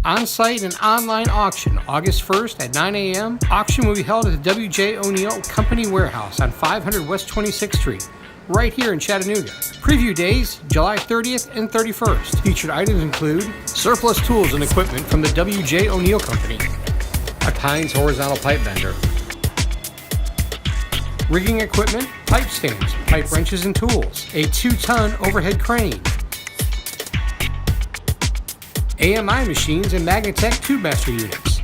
On-site and online auction, August 1st at 9 a.m. Auction will be held at the W.J. O'Neill Company Warehouse on 500 West 26th Street, right here in Chattanooga. Preview days, July 30th and 31st. Featured items include surplus tools and equipment from the W.J. O'Neill Company, a Pines horizontal pipe bender, rigging equipment, pipe stands, pipe wrenches and tools, a 2-ton overhead crane, AMI machines and Magnatech Tubemaster units,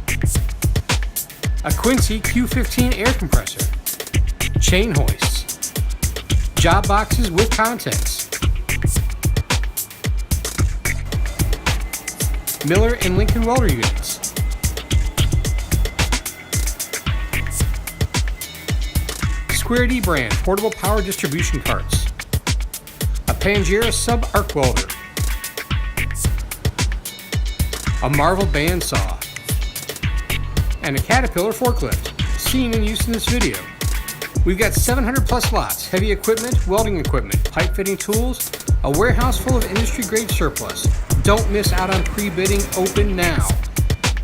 a Quincy Q15 air compressor, chain hoists, job boxes with contents, Miller and Lincoln welder units, Square D brand portable power distribution carts, a Pandjiris Sub-Arc Welder, a Marvel bandsaw, and a Caterpillar forklift, seen in use in this video. We've got 700 plus lots, heavy equipment, welding equipment, pipe fitting tools, a warehouse full of industry grade surplus. Don't miss out on pre-bidding, open now.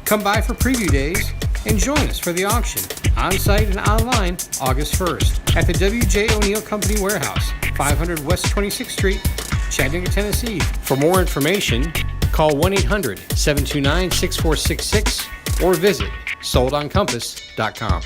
Come by for preview days and join us for the auction, on-site and online, August 1st at the W.J. O'Neill Company Warehouse, 500 West 26th Street, Chattanooga, Tennessee. For more information, call 1-800-729-6466 or visit soldoncompass.com.